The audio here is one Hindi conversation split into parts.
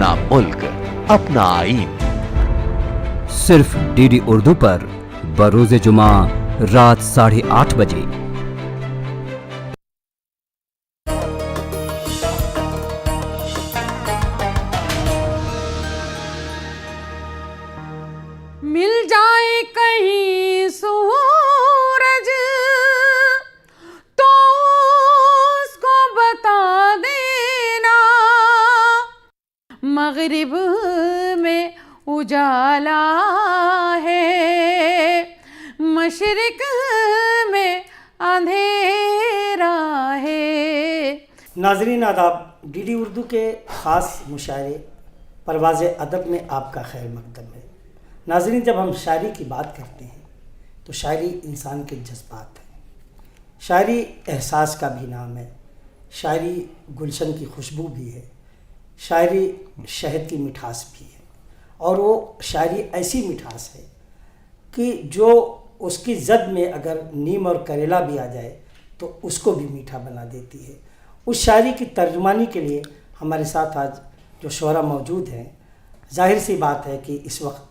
अपना मुल्क, अपना आईन। सिर्फ डीडी उर्दू पर बरोज़े जुमा रात 8:30 बजे। मिल जाए कहीं सूरज तो उसको बता देना, मगरिब में उजाला है, मशरिक में अंधेरा है। नाज़रीन आदाब, डीडी उर्दू के ख़ास मुशायरे परवाज़ अदब में आपका खैर मकदम है। नाज़रीन, जब हम शायरी की बात करते हैं तो शायरी इंसान के जज्बात है, शायरी एहसास का भी नाम है, शायरी गुलशन की खुशबू भी है, शायरी शहद की मिठास भी है। और वो शायरी ऐसी मिठास है कि जो उसकी ज़द में अगर नीम और करेला भी आ जाए तो उसको भी मीठा बना देती है। उस शायरी की तर्जुमानी के लिए हमारे साथ आज जो शोरा मौजूद हैं, जाहिर सी बात है कि इस वक्त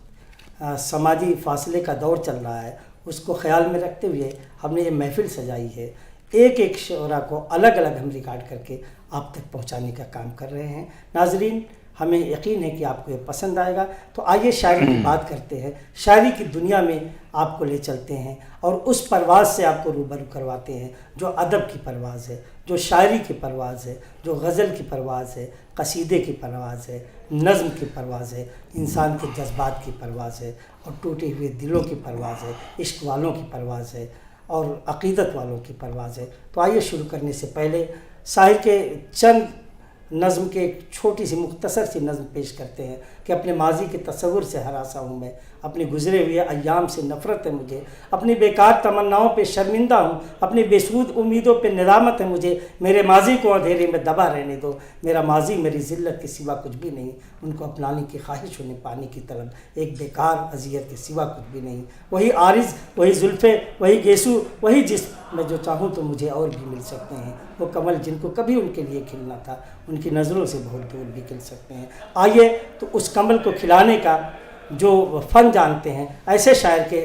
समाजी फासले का दौर चल रहा है, उसको ख्याल में रखते हुए हमने ये महफ़िल सजाई है। एक एक शोरा को अलग अलग हम रिकॉर्ड करके आप तक पहुंचाने का काम कर रहे हैं। नाजरीन, हमें यकीन है कि आपको ये पसंद आएगा। तो आइए शायरी की बात करते हैं, शायरी की दुनिया में आपको ले चलते हैं और उस परवाज़ से आपको रूबरू करवाते हैं जो अदब की परवाज़ है, जो शायरी की परवाज़ है, जो गज़ल की परवाज़ है, कसीदे की परवाज़ है, नज़्म की परवाज़ है, इंसान के जज्बात की परवाज़ है और टूटे हुए दिलों की परवाज़ है, इश्क वालों की परवाज़ है और अक़ीदत वालों की परवाज़ है। तो आइए शुरू करने से पहले शायर के चंद नज़्म के एक छोटी सी मुख्तसर सी नज़्म पेश करते हैं कि अपने माजी के तसव्वुर से हरासा हूँ मैं, अपने गुज़रे हुए अय्याम से नफ़रत है मुझे, अपनी बेकार तमन्नाओं पे शर्मिंदा हूँ, अपनी बेसूद उम्मीदों पे निदामत है मुझे। मेरे माजी को अंधेरे में दबा रहने दो, मेरा माजी मेरी ज़िल्लत के सिवा कुछ भी नहीं, उनको अपनाने की ख्वाहिश उन्हें पाने की तलब, एक बेकार अज़ियत के सिवा कुछ भी नहीं। वही आरिज़, वही जुल्फ़े, वही गेसू, वही जिस्म, मैं जो चाहूँ तो मुझे और भी मिल सकते हैं। वो कमल जिनको कभी उनके लिए खिलना था, उनकी नज़रों से बहुत दूर भी खिल सकते हैं। आइए तो उस कमल को खिलाने का जो फ़न जानते हैं, ऐसे शायर के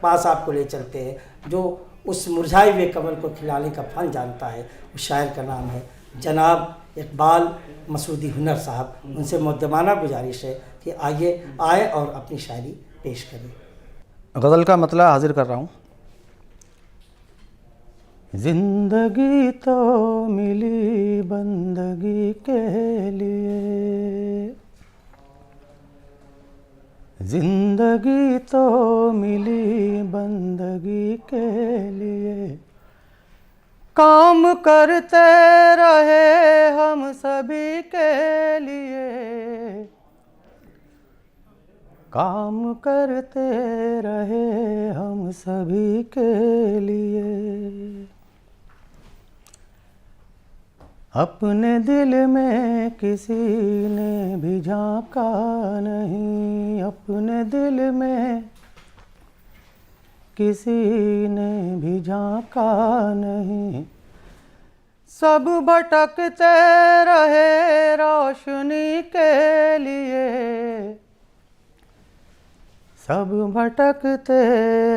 पास आपको ले चलते हैं जो उस मुरझाए हुए कमल को खिलाने का फ़न जानता है। उस शायर का नाम है जनाब इकबाल मसूदी हुनर साहब। उनसे मुद्दमाना गुजारिश है कि आए और अपनी शायरी पेश करें। गज़ल का मतला हाजिर कर रहा हूँ। ज़िंदगी तो मिली बंदगी के लिए, ज़िंदगी तो मिली बंदगी के लिए, काम करते रहे हम सभी के लिए, काम करते रहे हम सभी के लिए। अपने दिल में किसी ने भी झांका नहीं, अपने दिल में किसी ने भी झांका नहीं, सब भटकते रहे रोशनी के लिए, सब भटकते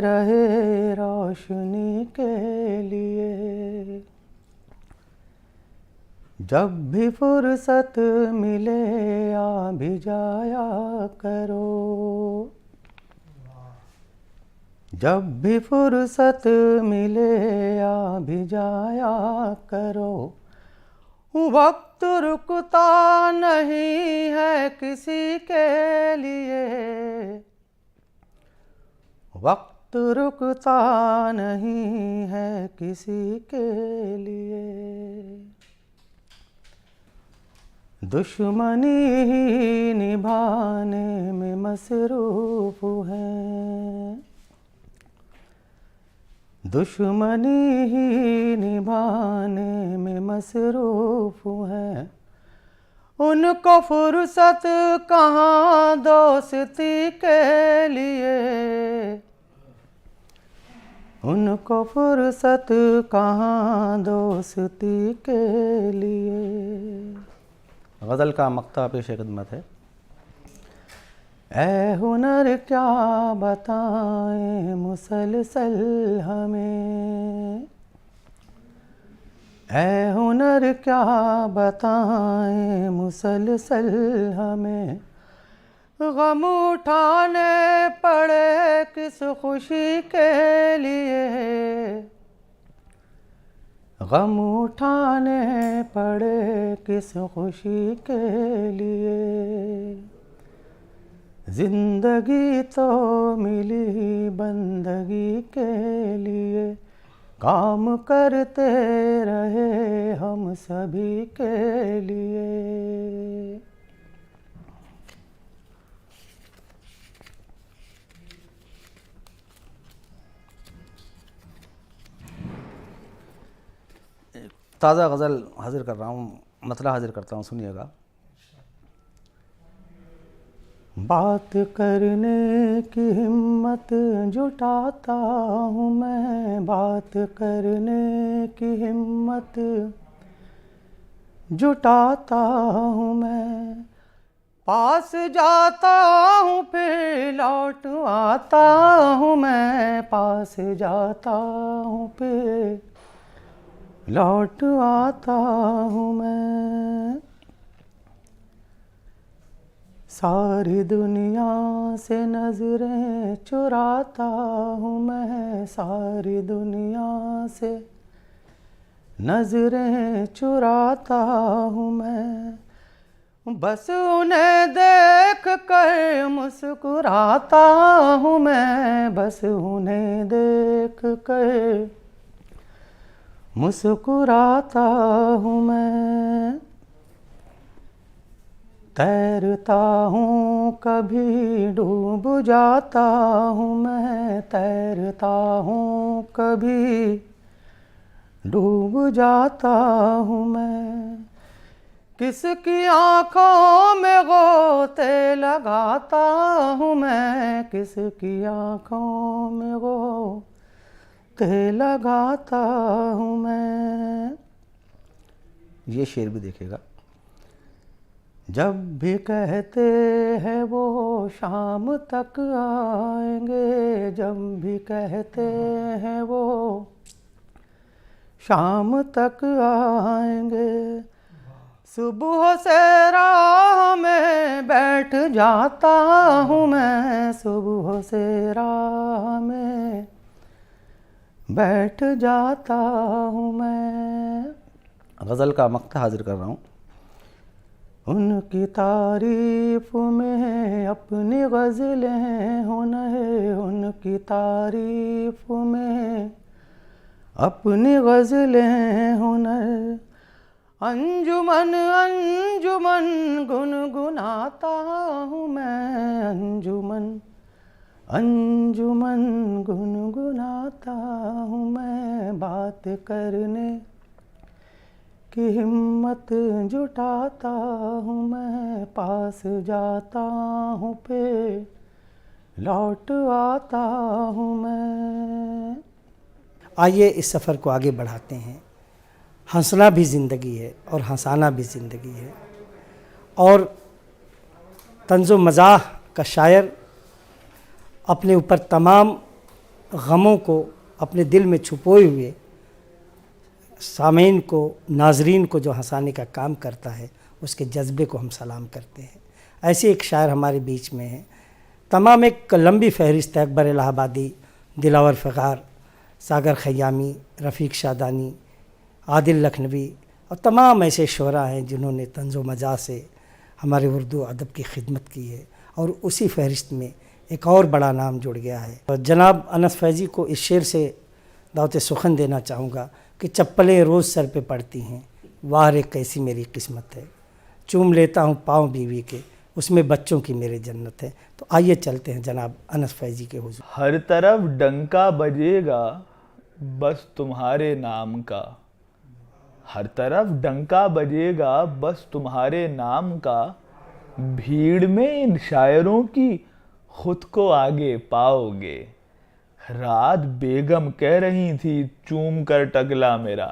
रहे रोशनी के लिए। जब भी फुर्सत मिले आ भी जाया करो, जब भी फुर्सत मिले आ भी जाया करो। वक्त रुकता नहीं है किसी के लिए, वक्त रुकता नहीं है किसी के लिए। दुश्मनी ही निभाने में मसरूफ़ हैं, दुश्मनी ही निभाने में मसरूफ़ हैं। उनको फुर्सत कहाँ दोस्ती के लिए, उनको फुर्सत कहाँ दोस्ती के लिए। गज़ल का मक्ता पेश खिदमत है। ऐ हुनर क्या बताएं मुसलसल हमें, ऐ हुनर क्या बताएं मुसलसल हमें, गम उठाने पड़े किस खुशी के लिए, गम उठाने पड़े किस खुशी के लिए। जिंदगी तो मिली बंदगी के लिए, काम करते रहे हम सभी के लिए। ताज़ा गज़ल हाजिर कर रहा हूँ, मतला हाजिर करता हूँ, सुनिएगा। बात करने की हिम्मत जुटाता हूँ मैं, बात करने की हिम्मत जुटाता हूँ मैं, पास जाता हूँ फिर लौट आता हूँ मैं, पास जाता हूँ फिर लौट आता हूँ मैं। सारी दुनिया से नजरें चुराता हूँ मैं, सारी दुनिया से नजरें चुराता हूँ मैं, बस उन्हें देख कर मुस्कुराता हूँ मैं, बस उन्हें देख कर मुस्कुराता हूँ मैं। तैरता हूँ कभी डूब जाता हूँ मैं, तैरता हूँ कभी डूब जाता हूँ मैं, किसकी आँखों में गोते लगाता हूँ मैं, किसकी आँखों में गोते लगाता हूँ मैं। ये शेर भी देखेगा। जब भी कहते हैं वो शाम तक आएंगे, जब भी कहते हैं वो शाम तक आएंगे, सुबह से राह में बैठ जाता हूँ मैं, सुबह से राह में बैठ जाता हूँ मैं। गज़ल का मक्ता हाजिर कर रहा हूँ। उनकी तारीफ में अपनी गज़लें होना है, उनकी तारीफ में अपनी गज़लें होना है, अंजुमन अंजुमन गुनगुनाता हूँ मैं, अंजुमन अंजुमन गुनगुनाता हूँ मैं, बात करने की हिम्मत जुटाता हूँ मैं, पास जाता हूँ पे लौट आता हूँ मैं। आइए इस सफ़र को आगे बढ़ाते हैं। हंसना भी ज़िंदगी है और हंसाना भी ज़िंदगी है, और तंज़ो मज़ाह का शायर अपने ऊपर तमाम गमों को अपने दिल में छुपोए हुए सामीन को, नाजरीन को जो हंसाने का काम करता है, उसके जज्बे को हम सलाम करते हैं। ऐसे एक शायर हमारे बीच में है। तमाम एक लंबी फहरिस्त है। अकबर इलाहाबादी, दिलावर फ़गार, सागर खयामी, रफ़ीक शादानी, आदिल लखनवी और तमाम ऐसे शोरा हैं जिन्होंने तंज़ो मज़ाह से हमारे उर्दू अदब की खिदमत की है। और उसी फहरिस्त में एक और बड़ा नाम जुड़ गया है। और जनाब अनस फैज़ी को इस शेर से दावत सुखन देना चाहूँगा कि चप्पलें रोज़ सर पे पड़ती हैं, वाह रे कैसी मेरी किस्मत है, चूम लेता हूँ पाँव बीवी के, उसमें बच्चों की मेरे जन्नत है। तो आइए चलते हैं जनाब अनस फैज़ी के हुज़ूर। हर तरफ डंका बजेगा बस तुम्हारे नाम का, हर तरफ डंका बजेगा बस तुम्हारे नाम का, भीड़ में इन शायरों की खुद को आगे पाओगे। रात बेगम कह रही थी चूम कर टकला मेरा,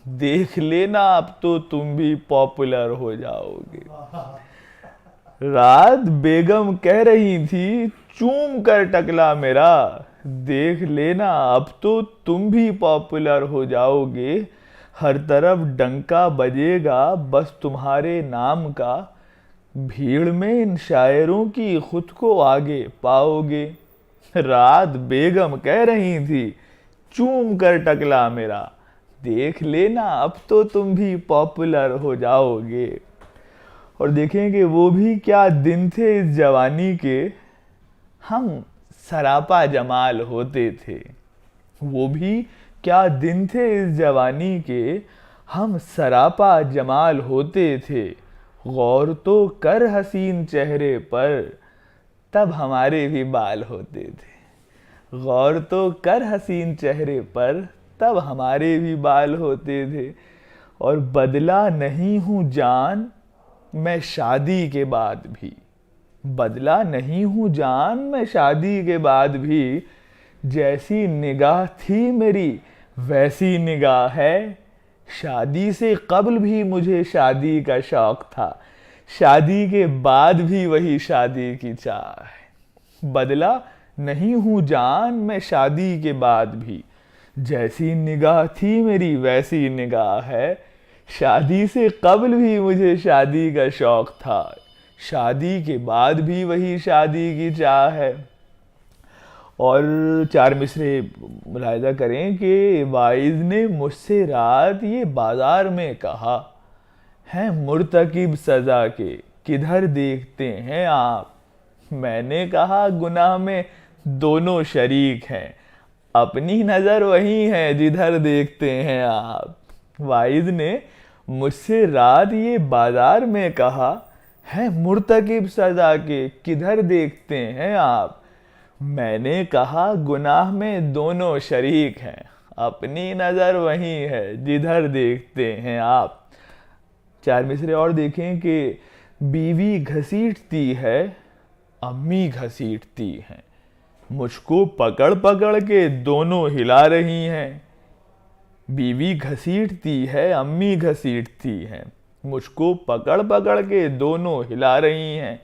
देख लेना अब तो तुम भी पॉपुलर हो जाओगे। रात बेगम कह रही थी चूम कर टकला मेरा, देख लेना अब तो तुम भी पॉपुलर हो जाओगे। हर तरफ डंका बजेगा बस तुम्हारे नाम का, भीड़ में इन शायरों की खुद को आगे पाओगे। रात बेगम कह रही थी चूम कर टकला मेरा, देख लेना अब तो तुम भी पॉपुलर हो जाओगे। और देखेंगे वो भी क्या दिन थे इस जवानी के, हम सरापा जमाल होते थे। वो भी क्या दिन थे इस जवानी के, हम सरापा जमाल होते थे। गौर तो कर हसीन चेहरे पर, तब हमारे भी बाल होते थे। गौर तो कर हसीन चेहरे पर, तब हमारे भी बाल होते थे। और बदला नहीं हूँ जान मैं शादी के बाद भी, बदला नहीं हूँ जान मैं शादी के बाद भी। जैसी निगाह थी मेरी वैसी निगाह है, शादी से कब्ल भी मुझे शादी का शौक था, शादी के बाद भी वही शादी की चाह है। बदला नहीं हूँ जान मैं शादी के बाद भी, जैसी निगाह थी मेरी वैसी निगाह है। शादी से कब्ल भी मुझे शादी का शौक था, शादी के बाद भी वही शादी की चाह है। और चार मिसरे मुलाहिजा करें कि वाइज ने मुझसे रात ये बाजार में कहा, हैं मुर्तकिब सज़ा के किधर देखते हैं आप। मैंने कहा गुनाह में दोनों शरीक हैं, अपनी नज़र वही है जिधर देखते हैं आप। वाइज ने मुझसे रात ये बाजार में कहा, है मुर्तकिब सज़ा के किधर देखते हैं आप। मैंने कहा गुनाह में दोनों शरीक हैं, अपनी नज़र वही है जिधर देखते हैं आप। चार मिसरे और देखें कि बीवी घसीटती है अम्मी घसीटती हैं, मुझको पकड़ पकड़ के दोनों हिला रही हैं। बीवी घसीटती है अम्मी घसीटती हैं, मुझको पकड़ पकड़ के दोनों हिला रही हैं।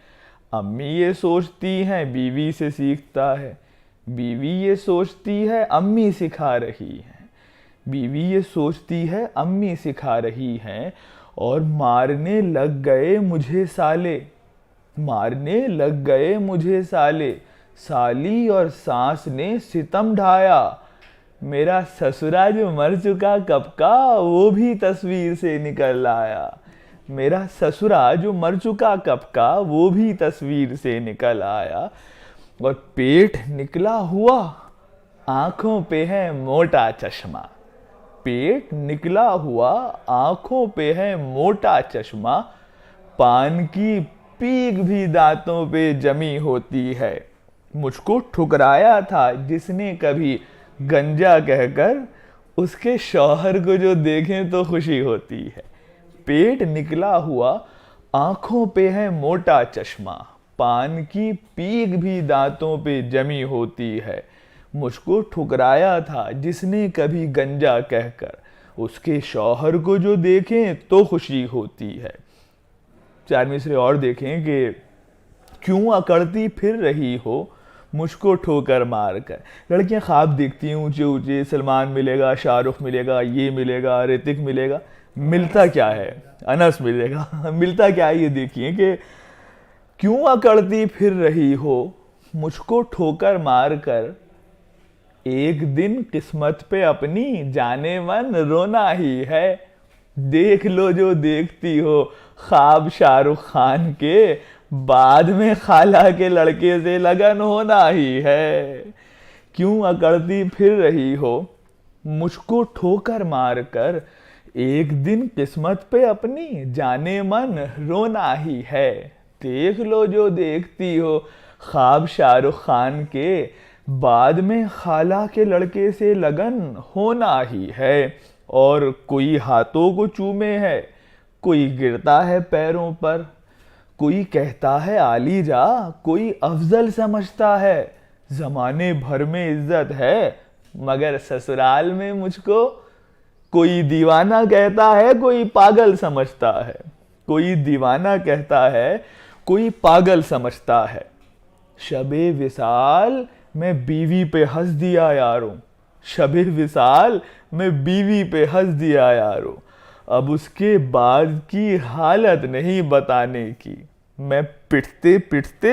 अम्मी ये सोचती हैं बीवी से सीखता है, बीवी ये सोचती है अम्मी सिखा रही हैं, बीवी ये सोचती है अम्मी सिखा रही हैं। और मारने लग गए मुझे साले, मारने लग गए मुझे साले, साली और सास ने सितम ढाया। मेरा ससुरा जो मर चुका कब का वो भी तस्वीर से निकल आया। मेरा ससुरा जो मर चुका कब का वो भी तस्वीर से निकल आया। और पेट निकला हुआ आंखों पे है मोटा चश्मा, पेट निकला हुआ आंखों पे है मोटा चश्मा। पान की पीक भी दांतों पे जमी होती है, मुझको ठुकराया था जिसने कभी गंजा कहकर, उसके शौहर को जो देखें तो खुशी होती है। पेट निकला हुआ आंखों पे है मोटा चश्मा, पान की पीक भी दांतों पे जमी होती है। मुझको ठुकराया था जिसने कभी गंजा कहकर, उसके शौहर को जो देखें तो खुशी होती है। चार मिसरे और देखें कि क्यों अकड़ती फिर रही हो मुझको ठोकर मार कर। लड़कियां ख्वाब देखती हैं ऊंचे ऊंचे, सलमान मिलेगा, शाहरुख मिलेगा, ये मिलेगा, ऋतिक मिलेगा। मिलता क्या है? अनस मिलेगा। मिलता क्या है ये देखिए कि क्यों अकड़ती फिर रही हो मुझको ठोकर मार कर। एक दिन किस्मत पे अपनी जाने मन रोना ही है। देख लो जो देखती हो ख्वाब शाहरुख खान के, बाद में खाला के लड़के से लगन होना ही है। क्यों अकड़ती फिर रही हो मुझको ठोकर मार कर, एक दिन किस्मत पे अपनी जाने मन रोना ही है। देख लो जो देखती हो ख्वाब शाहरुख खान के, बाद में खाला के लड़के से लगन होना ही है। और कोई हाथों को चूमे है, कोई गिरता है पैरों पर, कोई कहता है आली जा, कोई अफजल समझता है। जमाने भर में इज्जत है मगर ससुराल में मुझको कोई दीवाना कहता है कोई पागल समझता है, कोई दीवाना कहता है कोई पागल समझता है। शबे विसाल मैं बीवी पे हंस दिया यारों, शबे विसाल मैं बीवी पे हंस दिया यारों। अब उसके बाद की हालत नहीं बताने की, मैं पिटते पिटते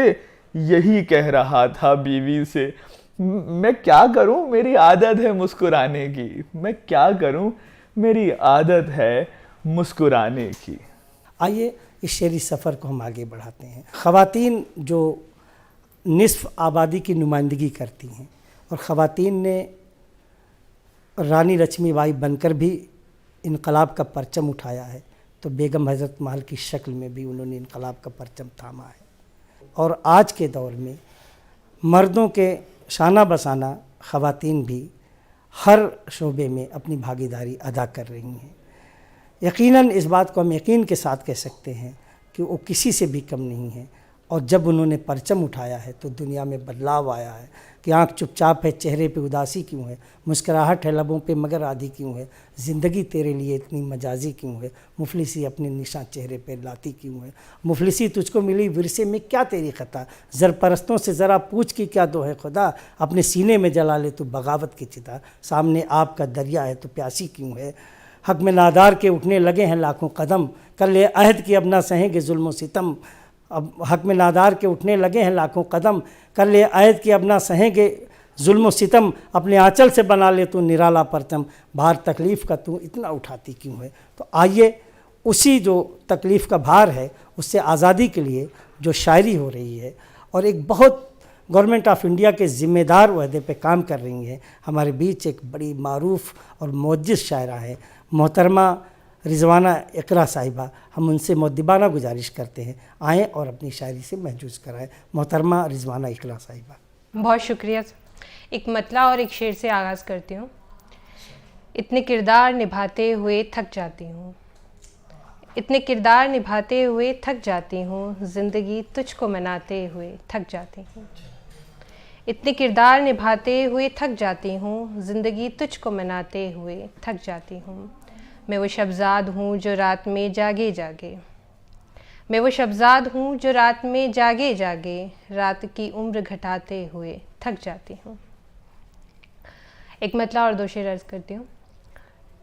यही कह रहा था बीवी से, मैं क्या करूं मेरी आदत है मुस्कुराने की, मैं क्या करूं मेरी आदत है मुस्कुराने की। आइए इस शेरी सफ़र को हम आगे बढ़ाते हैं। ख़वातीन जो निस्फ आबादी की नुमाइंदगी करती हैं और ख़वातीन ने रानी लक्ष्मीबाई बनकर भी इनकलाब का परचम उठाया है, तो बेगम हज़रत महल की शक्ल में भी उन्होंने इनकलाब का परचम थामा है। और आज के दौर में मर्दों के शाना बसाना ख़वातीन भी हर शोबे में अपनी भागीदारी अदा कर रही हैं। यकीनन इस बात को हम यकीन के साथ कह सकते हैं कि वो किसी से भी कम नहीं है। और जब उन्होंने परचम उठाया है तो दुनिया में बदलाव आया है कि आँख चुपचाप है, चेहरे पे उदासी क्यों है, मुस्कुराहट है लबों पे मगर आधी क्यों है, ज़िंदगी तेरे लिए इतनी मजाजी क्यों है, मुफलिसी अपने निशान चेहरे पे लाती क्यों है, मुफलिसी तुझको मिली विरसे में क्या तेरी ख़ता, ज़रपरस्तों से ज़रा पूछ की क्या दो है खुदा, अपने सीने में जला ले तू बगावत की चिता, सामने आपका दरिया है तो प्यासी क्यों है, हक में नादार के उठने लगे हैं लाखों कदम, कर ले अहद की अब ना सहेंगे जुल्म सितम। अब हक में नादार के उठने लगे हैं लाखों कदम, कर ले अहद की अब ना सहेंगे जुल्म सितम, अपने आंचल से बना ले तू निराला परचम, भार तकलीफ़ का तू इतना उठाती क्यों है। तो आइए उसी जो तकलीफ़ का भार है उससे आज़ादी के लिए जो शायरी हो रही है और एक बहुत गवर्नमेंट ऑफ इंडिया के ज़िम्मेदार वहदे पे काम कर रही हैं, हमारे बीच एक बड़ी मारूफ़ और मोअज्जिज़ शायरा है मोहतरमा रिजवाना इकरा साहिबा। हम उनसे मुद्दिबाना गुजारिश करते हैं आएँ और अपनी शायरी से महजूज़ कराएँ। मोहतरमा रिजवाना इकरा साहिबा। बहुत शुक्रिया। एक मतला और एक शेर से आगाज़ करती हूँ। इतने किरदार निभाते हुए थक जाती हूँ, इतने किरदार निभाते हुए थक जाती हूँ, ज़िंदगी तुझको मनाते हुए थक जाती हूँ। इतने किरदार निभाते हुए थक जाती हूँ, ज़िंदगी तुझको मनाते हुए थक जाती हूँ। मैं वो शबज़ाद हूँ जो रात में जागे जागे, मैं वो शबज़ाद हूँ जो रात में जागे जागे, रात की उम्र घटाते हुए थक जाती हूँ। एक मतला और दो शेर अर्ज़ करती हूँ।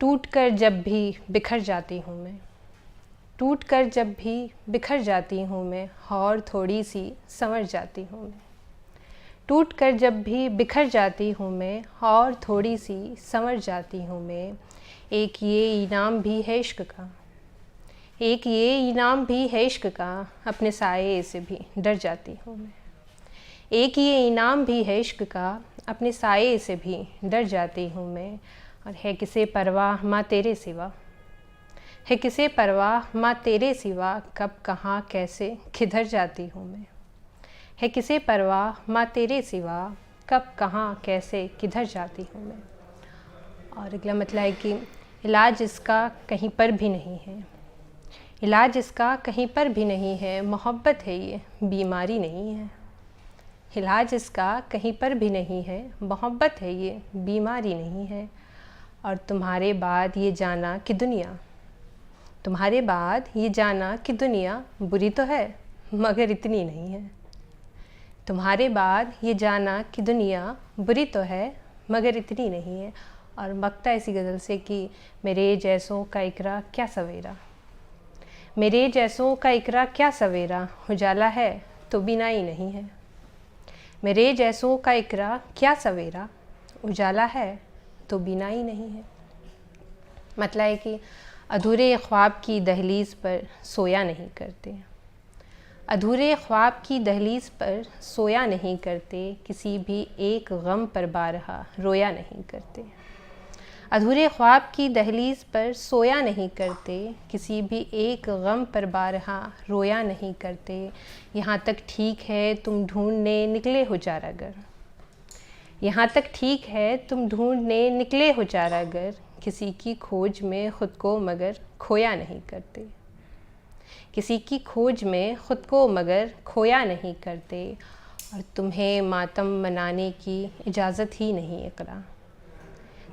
टूट कर जब भी बिखर जाती हूँ मैं, टूट कर जब भी बिखर जाती हूँ मैं, और थोड़ी सी संवर जाती हूँ मैं। टूट कर जब भी बिखर जाती हूँ मैं, और थोड़ी सी संवर जाती हूँ मैं। एक ये इनाम भी है इश्क का, एक ये इनाम भी है इश्क का, अपने साये से भी डर जाती हूँ मैं। एक ये इनाम भी है इश्क का, अपने साये से भी डर जाती हूँ मैं। और है किसे परवाह माँ तेरे सिवा, है किसे परवाह माँ तेरे सिवा, कब कहाँ कैसे किधर जाती हूँ मैं। है किसे परवाह माँ तेरे सिवा, कब कहाँ कैसे किधर जाती हूँ मैं। और अगला मतलब है कि इलाज इसका कहीं पर भी नहीं है, इलाज इसका कहीं पर भी नहीं है, मोहब्बत है ये बीमारी नहीं है। इलाज इसका कहीं पर भी नहीं है, मोहब्बत है ये बीमारी नहीं है। और तुम्हारे बाद ये जाना कि दुनिया, तुम्हारे बाद ये जाना कि दुनिया बुरी तो है मगर इतनी नहीं है। तुम्हारे बाद ये जाना कि दुनिया बुरी तो है मगर इतनी नहीं है। और मकता इसी गज़ल से कि मेरे जैसों का इकरा क्या सवेरा, मेरे जैसों का इकरा क्या सवेरा, उजाला है तो बिनाई नहीं है। मेरे जैसों का इकरा क्या सवेरा, उजाला है तो बिनाई नहीं है। मतलब है कि अधूरे ख्वाब की दहलीज़ पर सोया नहीं करते, अधूरे ख्वाब की दहलीज़ पर सोया नहीं करते, किसी भी एक गम पर बारहा रोया नहीं करते। अधूरे ख्वाब की दहलीज़ पर सोया नहीं करते, किसी भी एक गम पर बारहा रोया नहीं करते। यहाँ तक ठीक है तुम ढूंढने निकले हो चारागर, यहाँ तक ठीक है तुम ढूंढने निकले हो चारागर, किसी की खोज में ख़ुद को मगर खोया नहीं करते, किसी की खोज में ख़ुद को मगर खोया नहीं करते। और तुम्हें मातम मनाने की इजाज़त ही नहीं इकरा,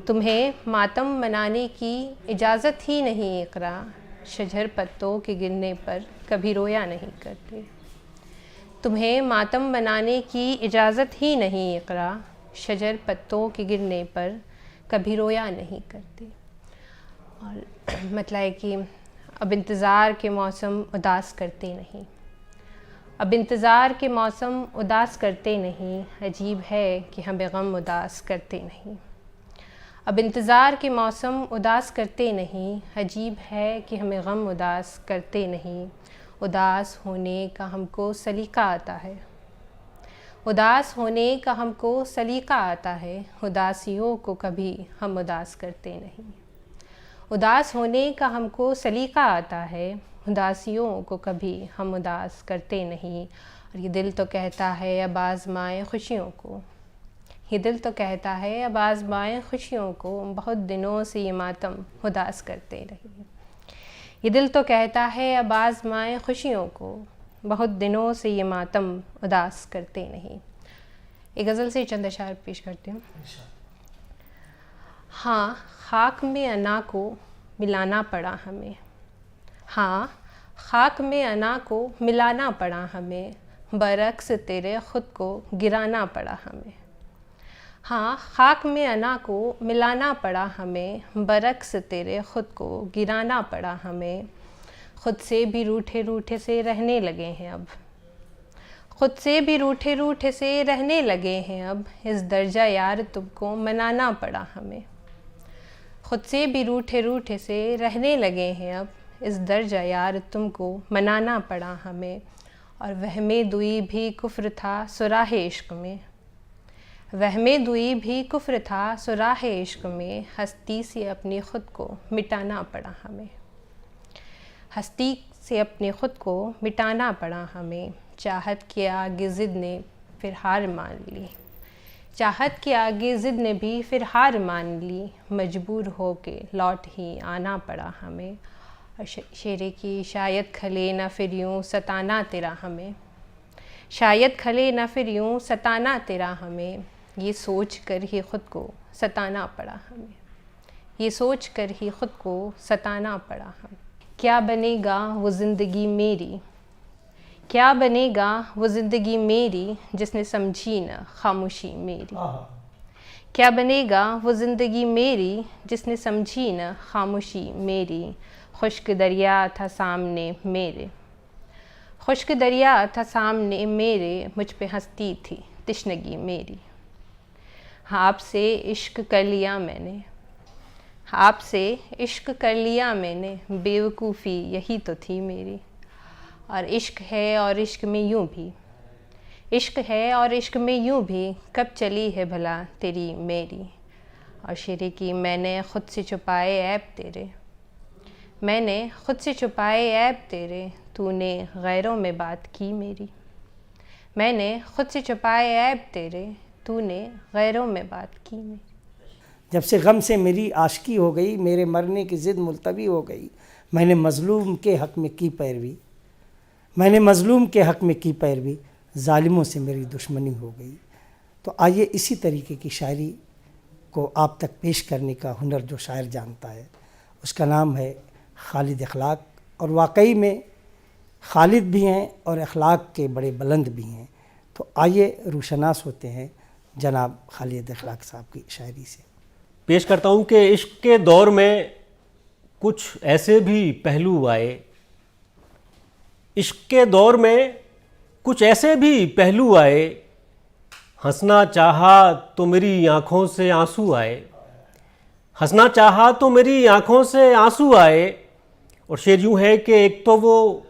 तुम्हें मातम मनाने की इजाज़त ही नहीं इक़रा, शजर पत्तों के गिरने पर कभी रोया नहीं करते। तुम्हें मातम मनाने की इजाज़त ही नहीं इक़रा, शजर पत्तों के गिरने पर कभी रोया नहीं करते। और मतलब है कि अब इंतज़ार के मौसम उदास करते नहीं, अब इंतज़ार के मौसम उदास करते नहीं, अजीब है कि हमें गम उदास करते नहीं। अब इंतज़ार के मौसम उदास करते नहीं, अजीब है कि हमें गम उदास करते नहीं। उदास होने का हमको सलीका आता है, उदास होने का हमको सलीका आता है, उदासियों को कभी हम उदास करते नहीं। उदास होने का हमको सलीका आता है, उदासियों को कभी हम उदास करते नहीं। और ये दिल तो कहता है अब आज़माएं खुशियों को, ये दिल तो कहता है अब आज़माएं खुशियों को, बहुत दिनों से ये मातम उदास करते रहे। ये दिल तो कहता है अब आज़माएं खुशियों को, बहुत दिनों से ये मातम उदास करते नहीं। एक गज़ल से चंद अशार पेश करती हूँ। हाँ, खाक में अना को मिलाना पड़ा हमें, हाँ खाक में अना को मिलाना पड़ा हमें, बरक्स तेरे ख़ुद को गिराना पड़ा हमें। हाँ, खाक में अना को मिलाना पड़ा हमें, बरक्स तेरे ख़ुद को गिराना पड़ा हमें। ख़ुद से भी रूठे रूठे से रहने लगे हैं अब, ख़ुद से भी रूठे रूठे से रहने लगे हैं अब, इस दर्जा यार तुमको मनाना पड़ा हमें। ख़ुद से भी रूठे रूठे से रहने लगे हैं अब, इस दर्जा यार तुमको मनाना पड़ा हमें। और वहमे दुई भी कुफ्र था सुराहे इश्क़ में, वहमे दुई भी कुफ्र था सुराहे इश्क़ में, हस्ती से अपनी ख़ुद को मिटाना पड़ा हमें, हस्ती से अपने ख़ुद को मिटाना पड़ा हमें। चाहत के आगे ज़िद ने फिर हार मान ली, चाहत के आगे ज़िद ने भी फिर हार मान ली, मजबूर हो के लौट ही आना पड़ा हमें। और शेरे की शायद खले ना फिर यूँ सताना तेरा हमें, शायद खले ना फिर यूँ सताना तेरा हमें, ये सोच कर ही ख़ुद को सताना पड़ा हमें, ये सोच कर ही ख़ुद को सताना पड़ा हमें। क्या बनेगा वो ज़िंदगी मेरी, क्या बनेगा वो ज़िंदगी मेरी, जिसने समझी न खामोशी मेरी। क्या बनेगा वो ज़िंदगी मेरी, जिसने समझी न खामोशी मेरी। खुश्क दरिया था सामने मेरे, खुश्क दरिया था सामने मेरे, मुझ पे हंसती थी तिश्नगी मेरी। आपसे इश्क कर लिया मैंने, आपसे इश्क कर लिया मैंने, बेवकूफ़ी यही तो थी मेरी। और इश्क है और इश्क में यूँ भी, इश्क है और इश्क में यूँ भी, कब चली है भला तेरी मेरी। और शेरे की मैंने ख़ुद से छुपाए ऐब तेरे, मैंने ख़ुद से छुपाए ऐब तेरे, तूने गैरों में बात की मेरी। मैंने ख़ुद से छुपाए ऐब तेरे, तूने गैरों में बात की मेरी। जब से गम से मेरी आशिकी हो गई, मेरे मरने की ज़िद मुलतवी हो गई, मैंने मज़लूम के हक़ में की पैरवी, मैंने मज़लूम के हक़ में की पैरवी, ज़ालिमों से मेरी दुश्मनी हो गई। तो आइए इसी तरीके की शायरी को आप तक पेश करने का हुनर जो शायर जानता है, उसका नाम है खालिद अखलाक। और वाकई में खालिद भी हैं और अखलाक के बड़े बुलंद भी हैं। तो आइए रूशनास होते हैं जनाब खालिद अखलाक साहब की शायरी से। पेश करता हूँ कि इश्क के दौर में कुछ ऐसे भी पहलू आए, इश्क के दौर में कुछ ऐसे भी पहलू आए, हंसना चाहा तो मेरी आँखों से आंसू आए, हंसना चाहा तो मेरी आँखों से आंसू आए। और शेर यूँ है कि एक तो वो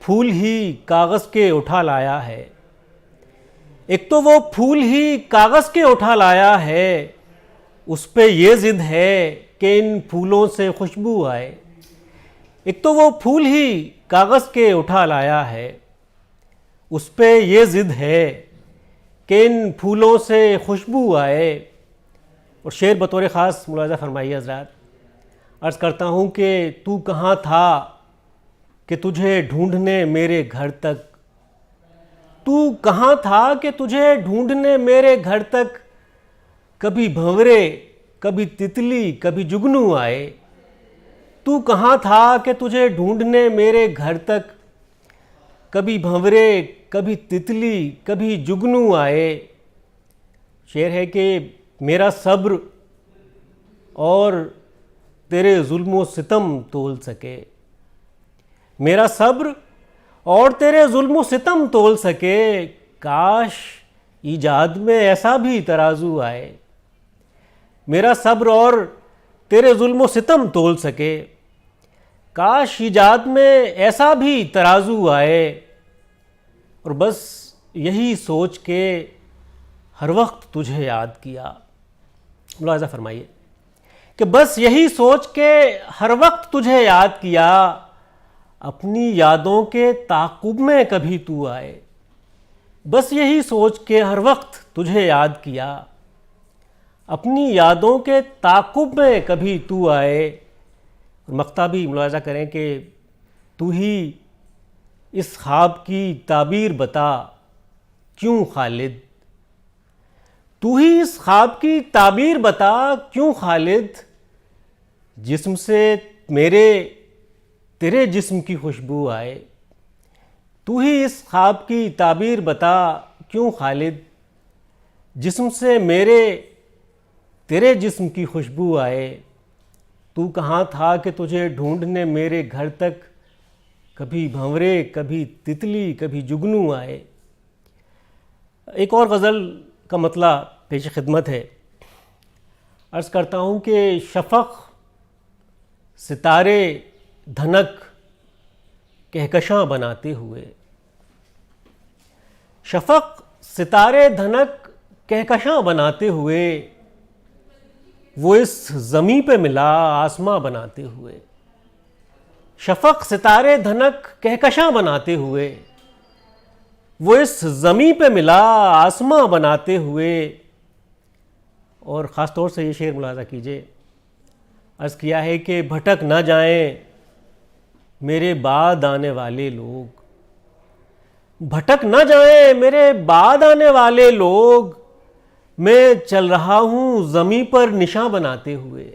फूल ही कागज़ के उठा लाया है, एक तो वो फूल ही कागज़ के उठा लाया है, उस पे ये ज़िद है कि इन फूलों से खुशबू आए। एक तो वो फूल ही कागज़ के उठा लाया है, उस पे ये ज़िद है कि इन फूलों से खुशबू आए। और शेर बतौर ख़ास मुलाज़ा फरमाइए हज़रात। अर्ज़ करता हूँ कि तू कहाँ था कि तुझे ढूंढने मेरे घर तक, तू कहाँ था कि तुझे ढूंढने मेरे घर तक, कभी भंवरे कभी तितली कभी जुगनू आए। तू कहाँ था कि तुझे ढूंढने मेरे घर तक कभी भंवरे कभी तितली कभी जुगनू आए। शेर है कि मेरा सब्र और तेरे जुल्म सितम तोल सके, मेरा सब्र और तेरे जुल्म सितम तोल सके। काश ईजाद में ऐसा भी तराजू आए, मेरा सब्र और तेरे जुल्म सितम तोल सके। काश ईजाद में ऐसा भी तराजू आए। और बस यही सोच के हर वक्त तुझे याद किया। मुलाज़ा फरमाइए कि बस यही सोच के हर वक्त तुझे याद किया। अपनी यादों के ताक़ुब में कभी तू आए। बस यही सोच के हर वक्त तुझे याद किया। अपनी यादों के ताक़ुब में कभी तू आए। और मक्ता भी मुलाज़ा करें कि तू ही इस ख्वाब की ताबीर बता क्यों खालिद, तू ही इस ख्वाब की ताबीर बता क्यों खालिद। जिस्म से मेरे तेरे जिस्म की खुशबू आए। तू ही इस ख्वाब की ताबीर बता क्यों खालिद। जिस्म से मेरे तेरे जिस्म की खुशबू आए। तू कहाँ था कि तुझे ढूंढने मेरे घर तक कभी भंवरे कभी तितली कभी जुगनू आए। एक और गज़ल का मतला पेश खिदमत है। अर्ज़ करता हूँ कि शफ़क़ सितारे धनक कहकशां बनाते हुए, शफ़क़ सितारे धनक कहकशां बनाते हुए, वो इस ज़मीं पे मिला आसमां बनाते हुए। शफ़क़ सितारे धनक कहकशां बनाते हुए, वो इस ज़मीं पे मिला आसमां बनाते हुए। और ख़ास तौर से ये शेर मुलाज़ा कीजिए। अर्ज़ किया है कि भटक न जाएं मेरे बाद आने वाले लोग, भटक न जाएं मेरे बाद आने वाले लोग। मैं चल रहा हूँ ज़मीं पर निशान बनाते हुए।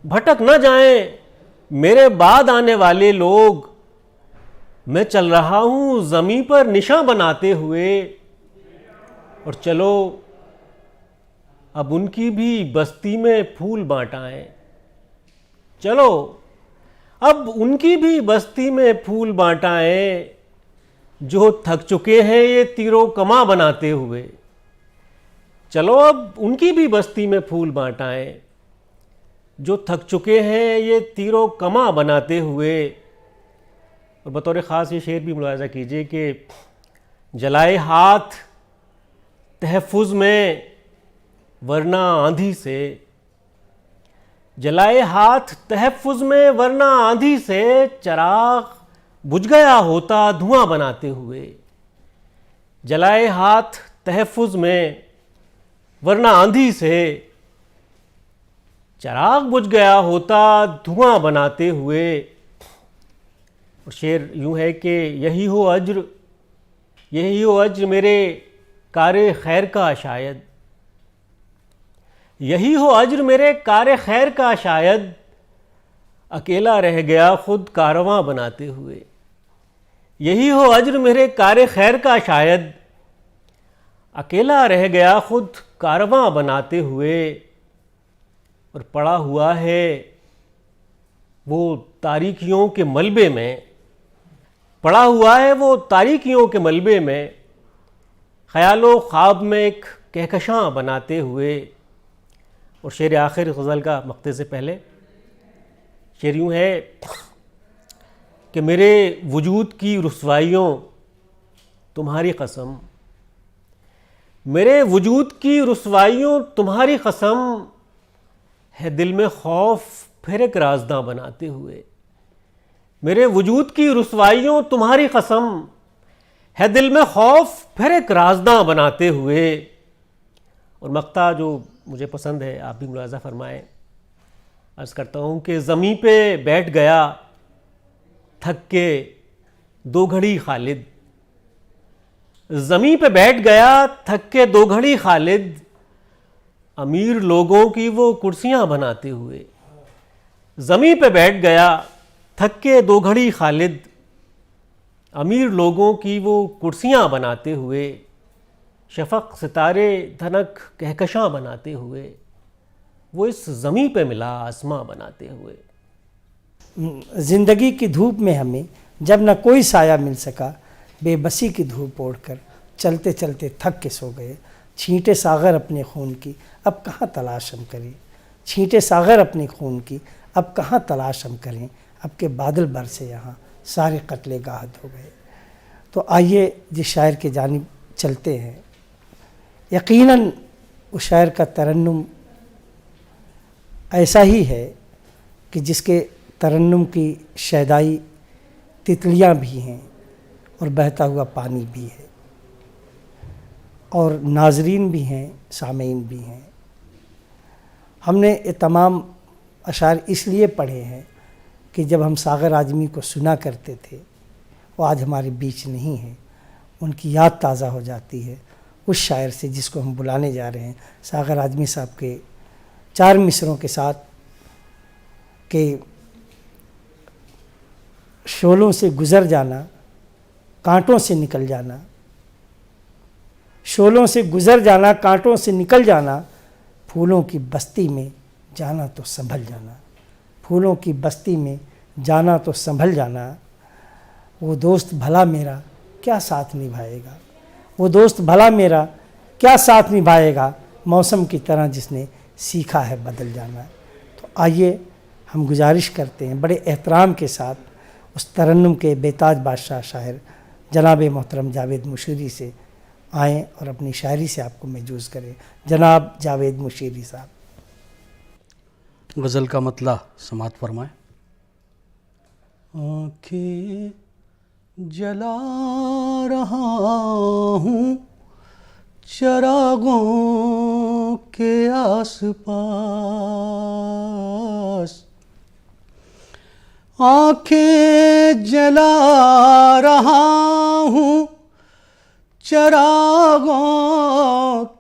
भटक न जाएं मेरे बाद आने वाले लोग, मैं चल रहा हूँ ज़मीं पर निशान बनाते हुए। और चलो अब उनकी भी बस्ती में फूल बाँटाएं, चलो अब उनकी भी बस्ती में फूल बाँटाएं। जो थक चुके हैं ये तीरों कमा बनाते हुए, चलो अब उनकी भी बस्ती में फूल बाँटाएं। जो थक चुके हैं ये तीरों कमा बनाते हुए। और बतौर ख़ास ये शेर भी मुलाज़ा कीजिए कि जलाए हाथ तहफ़्फ़ुज़ में वरना आंधी से, जलाए हाथ तहफ़्फ़ुज़ में वरना आंधी से। चराग बुझ गया होता धुआं बनाते हुए। जलाए हाथ तहफ़्फ़ुज़ में वरना आंधी से, चराग बुझ गया होता धुआं बनाते हुए। और शेर यूँ है कि यही हो अज्र, यही हो अज्र मेरे कारे खैर का शायद, यही हो अज्र मेरे कारे खैर का शायद। अकेला रह गया खुद कारवां बनाते हुए, यही हो अज्र मेरे कारे खैर का शायद। अकेला रह गया खुद कारवां बनाते हुए। और पड़ा हुआ है वो तारीकियों के मलबे में, पड़ा हुआ है वो तारीकियों के मलबे में। ख्यालो ख्वाब में एक कहकशां बनाते हुए। और शेर आखिर गज़ल का मक़ते से पहले शेर यूँ है कि मेरे वजूद की रुसवाइयों तुम्हारी कसम, मेरे वजूद की रुसवाइयों तुम्हारी कसम। है दिल में खौफ फिर एक राज़दां बनाते हुए, मेरे वजूद की रुसवाइयों तुम्हारी कसम। है दिल में खौफ फिर एक राज़दां बनाते हुए। और मक्ता जो मुझे पसंद है आप भी मुलाज़ा फरमाएं। अर्ज़ करता हूँ कि ज़मीं पे बैठ गया थक के दो घड़ी खालिद, ज़मीं पे बैठ गया थक के दो घड़ी खालिद। अमीर लोगों की वो कुर्सियां बनाते हुए। ज़मीं पे बैठ गया थक के 2 घड़ी खालिद, अमीर लोगों की वो कुर्सियां बनाते हुए, शफक सितारे धनक कहकशां बनाते हुए, वो इस ज़मीं पे मिला आसमां बनाते हुए। ज़िंदगी की धूप में हमें जब न कोई साया मिल सका, बेबसी की धूप ओढ़कर चलते चलते थक के सो गए। छींटे सागर अपने खून की अब कहाँ तलाश हम करें, छींटे सागर अपने खून की अब कहाँ तलाश हम करें, अब के बादल बरसे यहाँ सारे कत्ले गाहत हो गए। तो आइए जिस शायर के जानिब चलते हैं, यकीनन उस शायर का तरन्नुम ऐसा ही है कि जिसके तरन्नुम की शैदाई तितलियाँ भी हैं और बहता हुआ पानी भी है, और नाजरीन भी हैं, सामीन भी हैं। हमने ये तमाम अशार इसलिए पढ़े हैं कि जब हम सागर आजमी को सुना करते थे, वो आज हमारे बीच नहीं है, उनकी याद ताज़ा हो जाती है उस शायर से जिसको हम बुलाने जा रहे हैं, सागर आजमी साहब के 4 मिसरों के साथ कि शोलों से गुज़र जाना, कांटों से निकल जाना, शोलों से गुज़र जाना, कांटों से निकल जाना, फूलों की बस्ती में जाना तो संभल जाना, फूलों की बस्ती में जाना तो संभल जाना। वो दोस्त भला मेरा क्या साथ निभाएगा, वो दोस्त भला मेरा क्या साथ निभाएगा, मौसम की तरह जिसने सीखा है बदल जाना। तो आइए हम गुजारिश करते हैं बड़े एहतराम के साथ उस तरन्नुम के बेताज बादशाह शायर जनाब मोहतरम जावेद मुशीरी से आएँ और अपनी शायरी से आपको महजूज़ करें। जनाब जावेद मुशीरी साहब। गज़ल का मतला समात फरमाएं। आँखें जला रहा हूँ चरागों के आसपास, आँखें जला रहा हूँ चरागों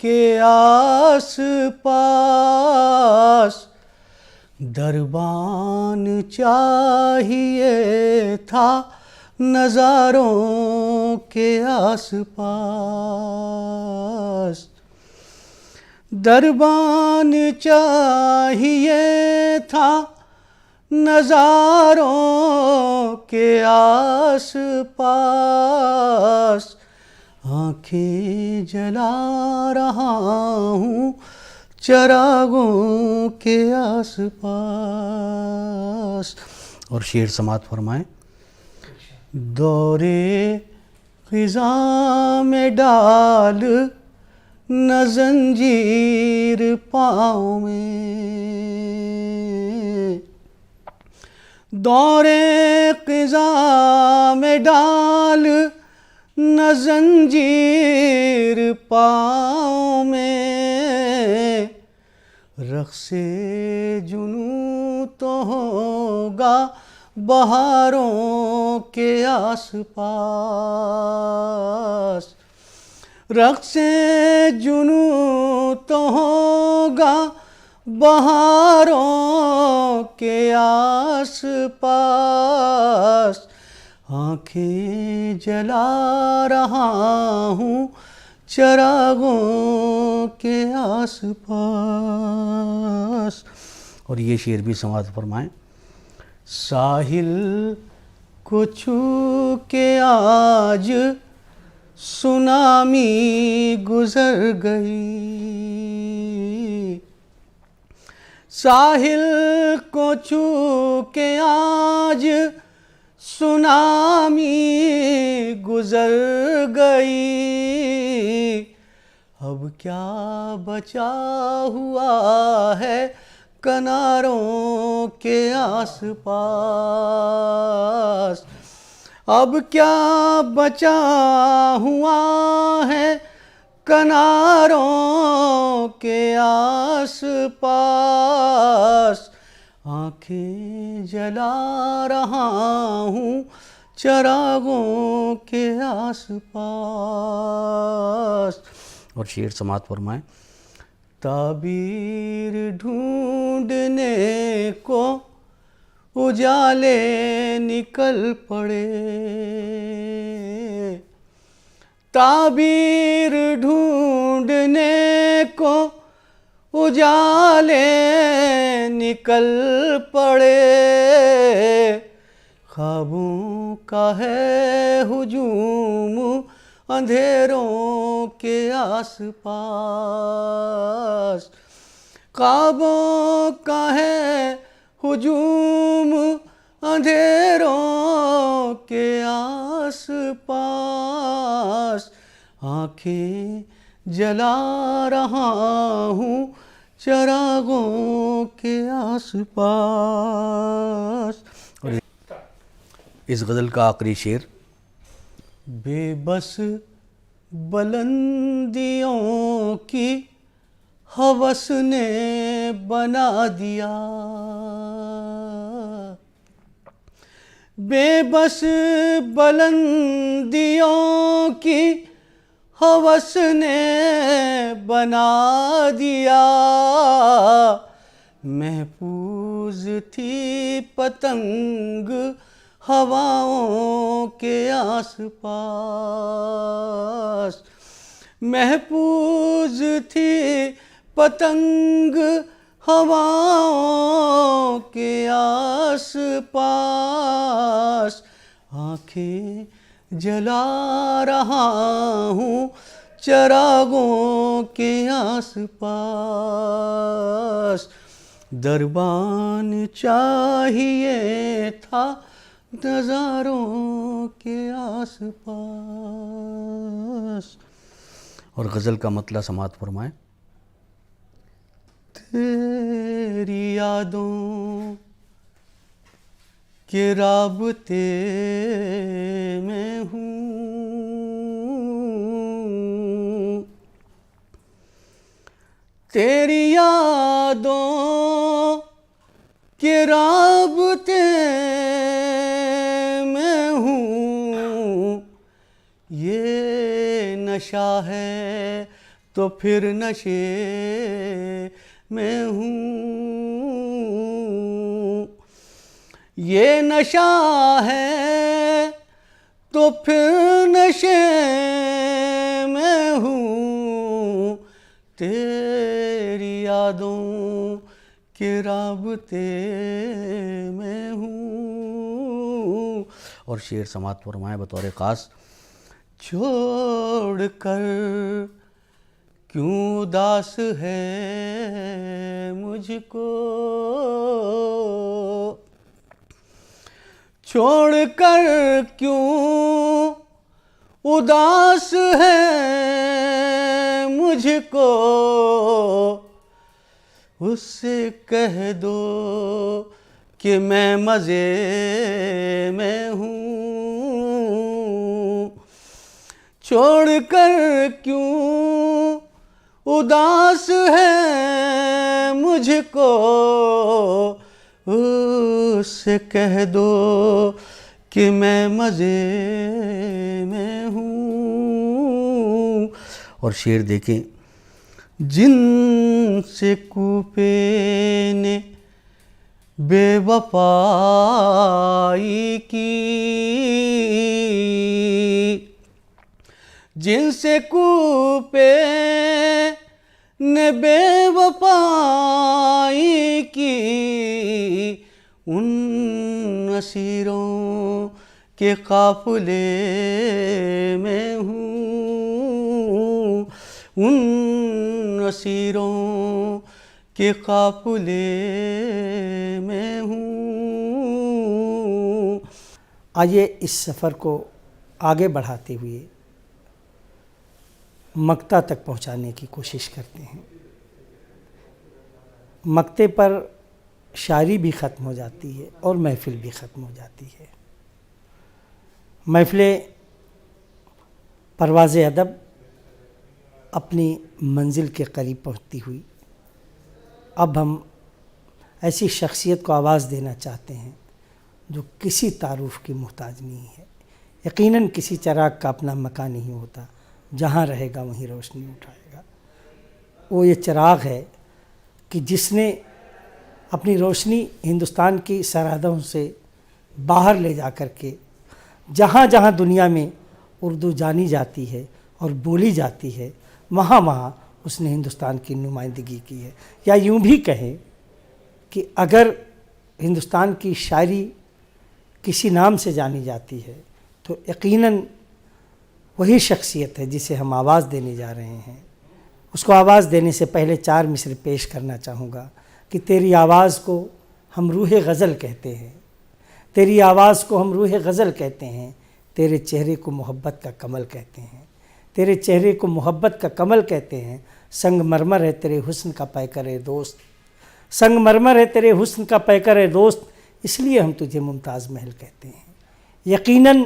के आसपास, दरबान चाहिए था नज़ारों के आसपास, दरबान चाहिए था नज़ारों के आसपास, आँखें जला रहा हूँ चरागों के आसपास। और शेर समात फरमाएं। दौरे ख़िज़ा में डाल न ज़ंजीर पाँव में, दौरे ख़िज़ा में डाल न ज़ंजीर पाँव में, रक़्से जुनूं तो होगा बहारों के आसपास, रक़्से जुनूं तो होगा बहारों के आसपास, आँखें जला रहा हूँ चरागों के आसपास। और ये शेर भी समात फरमाएं। साहिल को छू के आज सुनामी गुजर गई, साहिल को छू के आज सुनामी गुजर गई, अब क्या बचा हुआ है किनारों के आसपास, अब क्या बचा हुआ है किनारों के आसपास, आँखें जला रहा हूँ चरागों के आसपास। और शेर समात फरमाएं। ताबीर ढूंढने को उजाले निकल पड़े, ताबीर ढूंढने को उजाले निकल पड़े, ख्वाबों का है हुजूम अंधेरों के आसपास, ख्वाबों का है हुजूम अंधेरों के आसपास, आँखें जला रहा हूँ चरागों के आसपास। और इस गज़ल का आखिरी शेर, बेबस बुलंदियों की हवस ने बना दिया, बेबस बुलंदियों की हवस ने बना दिया, महफूज थी पतंग हवाओं के आसपास, महफूज थी पतंग हवाओं के आसपास, आँखें जला रहा हूँ चरागों के आसपास, दरबान चाहिए था नज़ारों के आसपास। और गज़ल का मतला समाअत फरमाएं। तेरी यादों के राबते में हूँ, तेरी यादों के राबते में हूँ, ये नशा है तो फिर नशे में हूँ, ये नशा है तो फिर नशे में हूँ, तेरी यादों के राबते में हूँ। और शेर समाअत फरमाएं बतौर ख़ास। छोड़ कर क्यों उदास है मुझको, छोड़ कर क्यों उदास है मुझको, उससे कह दो कि मैं मज़े में हूँ, छोड़ कर क्यों उदास है मुझको, उससे कह दो कि मैं मज़े में हूँ। और शेर देखें। जिनसे कूपे ने बेवफाई की, जिनसे कूपे ने बेवफाई की, उन असीरों के काफ़िले में हूँ, उन असीरों के काफ़िले में हूँ। आइए इस सफ़र को आगे बढ़ाते हुए मक्ता तक पहुंचाने की कोशिश करते हैं। मक्ते पर शायरी भी ख़त्म हो जाती है और महफ़िल भी ख़त्म हो जाती है। महफ़िल परवाज़ अदब अपनी मंजिल के करीब पहुंचती हुई अब हम ऐसी शख्सियत को आवाज़ देना चाहते हैं जो किसी तारुफ़ की मोहताज नहीं है। यकीनन किसी चिराग का अपना मकान नहीं होता, जहाँ रहेगा वहीं रोशनी उठाएगा। वो ये चिराग है कि जिसने अपनी रोशनी हिंदुस्तान की सरहदों से बाहर ले जा कर के जहाँ जहाँ दुनिया में उर्दू जानी जाती है और बोली जाती है, वहाँ वहाँ उसने हिंदुस्तान की नुमाइंदगी की है। या यूँ भी कहें कि अगर हिंदुस्तान की शायरी किसी नाम से जानी जाती है तो यकीनन वही शख्सियत है जिसे हम आवाज़ देने जा रहे हैं। उसको आवाज़ देने से पहले 4 मिसरे पेश करना चाहूँगा कि तेरी आवाज़ को हम रूह गज़ल कहते हैं, तेरी आवाज़ को हम रूह गज़ल कहते हैं, तेरे चेहरे को मोहब्बत का कमल कहते हैं, तेरे चेहरे को मोहब्बत का कमल कहते हैं। संगमरमर है तेरे हुस्न का पैकर है दोस्त, संगमरमर है तेरे हुस्न का पैकर है दोस्त, इसलिए हम तुझे मुमताज़ महल कहते हैं। यकीनन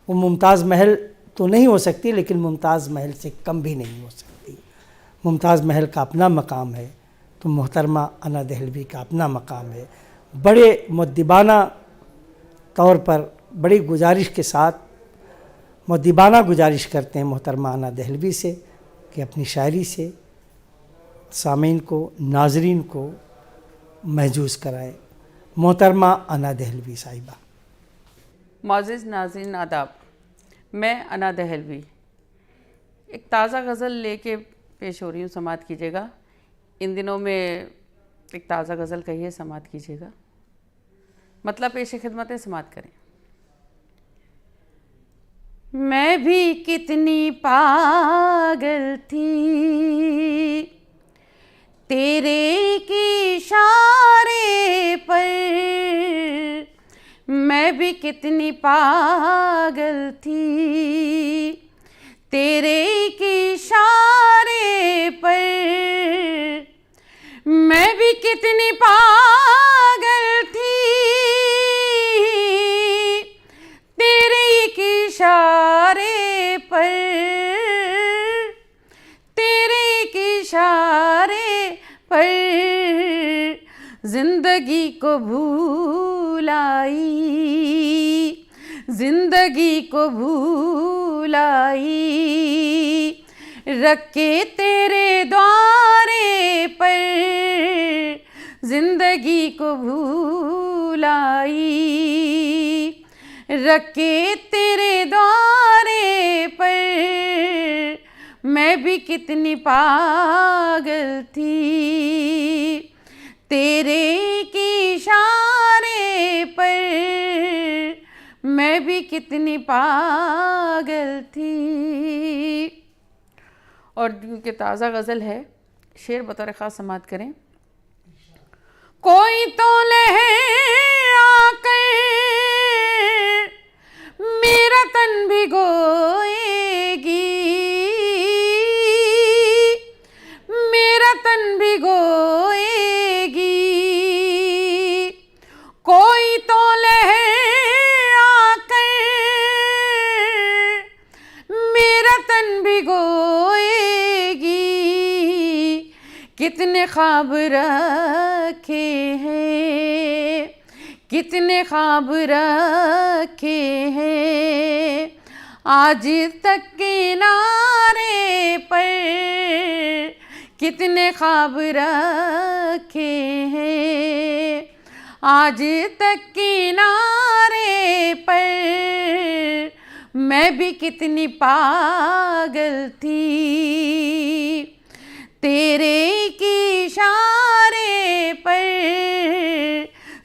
वो मुमताज़ महल तो नहीं हो सकती, लेकिन मुमताज़ महल से कम भी नहीं हो सकती। मुमताज़ महल का अपना मकाम है तो मोहतरमा अना दहलवी का अपना मकाम है। बड़े मुद्दिबाना तौर पर बड़ी गुजारिश के साथ मुद्दिबाना गुजारिश करते हैं मोहतरमा अना दहलवी से कि अपनी शायरी से सामीन को, नाजरीन को महजूज़ कराए। मोहतरमा अना दहलवी साहिबा। मोअज़्ज़िज़ नाज़रीन आदाब, मैं अना दहलवी एक ताज़ा गज़ल लेके पेश हो रही हूँ, समात कीजिएगा। इन दिनों में एक ताज़ा गज़ल कहिए, समात कीजिएगा, मतलब पेश खिदमत है, समात करें। मैं भी कितनी पागल थी तेरे इशारे पर, मैं भी कितनी पागल थी तेरे इशारे पर, मैं भी कितनी पागल थी तेरे इशारे पर, तेरे इशारे पर जिंदगी को भूल आई, जिंदगी को भूल आई, रखे तेरे द्वारे पर, जिंदगी को भूल आई, रखे तेरे द्वारे पर, मैं भी कितनी पागल थी तेरे इशारे पर, मैं भी कितनी पागल थी। और क्योंकि ताज़ा गज़ल है, शेर बतौर ख़ास समात करें। कोई तो लहर आकर मेरा तन भिगोएगी, मेरा तन भिगोएगी, कोई तो लहर आकर मेरा तन भिगोएगी, कितने ख्वाब रखे हैं, कितने ख्वाब रखे हैं, आज तक किनारे पर, कितने ख्वाब रखे हैं, आज तक किनारे पर, मैं भी कितनी पागल थी तेरे इशारे पर,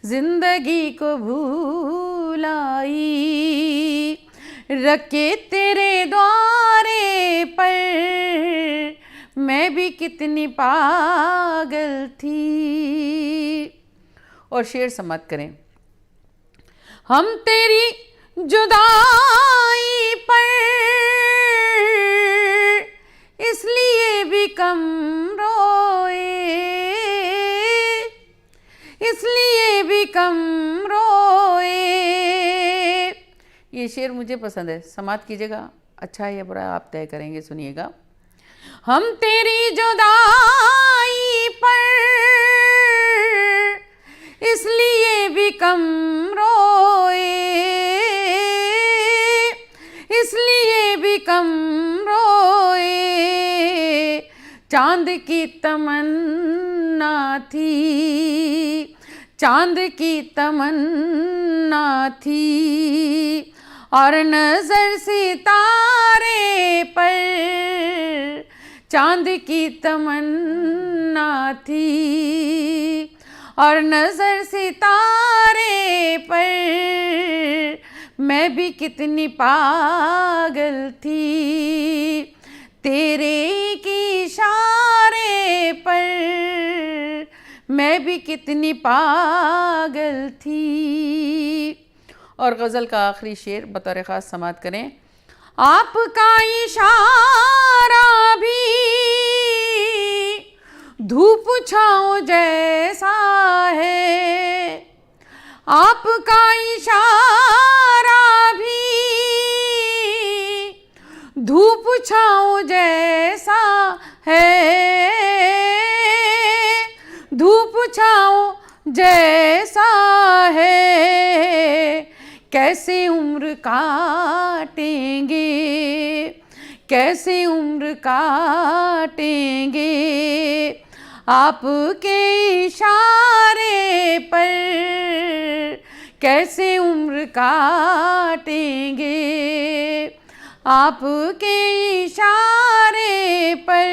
जिंदगी को भूल आई, रखे तेरे द्वारे पर, मैं भी कितनी पागल थी। और शेर समात करें। हम तेरी जुदाई पर इसलिए भी कम रोए, इसलिए भी कम रोए। ये शेर मुझे पसंद है, समात कीजिएगा, अच्छा है या बुरा आप तय करेंगे, सुनिएगा। हम तेरी जुदाई पर इसलिए भी कम रोए, इसलिए भी कम रोए, चांद की तमन्ना थी, चांद की तमन्ना थी, और नजर सितारे पर, चांद की तमन्ना थी, और नजर सितारे पर, मैं भी कितनी पागल थी, तेरे की इशारे पर, मैं भी कितनी पागल थी। और गज़ल का आखिरी शेर बतौर ख़ास समाअत करें। आपका इशारा भी धूप छाँव जैसा है, आपका इशारा भी धूप छाँव जैसा है, धूप छाँव जैसा है, कैसे उम्र काटेंगे, कैसे उम्र काटेंगे, आपके इशारे पर, कैसे उम्र काटेंगे, आपके इशारे पर,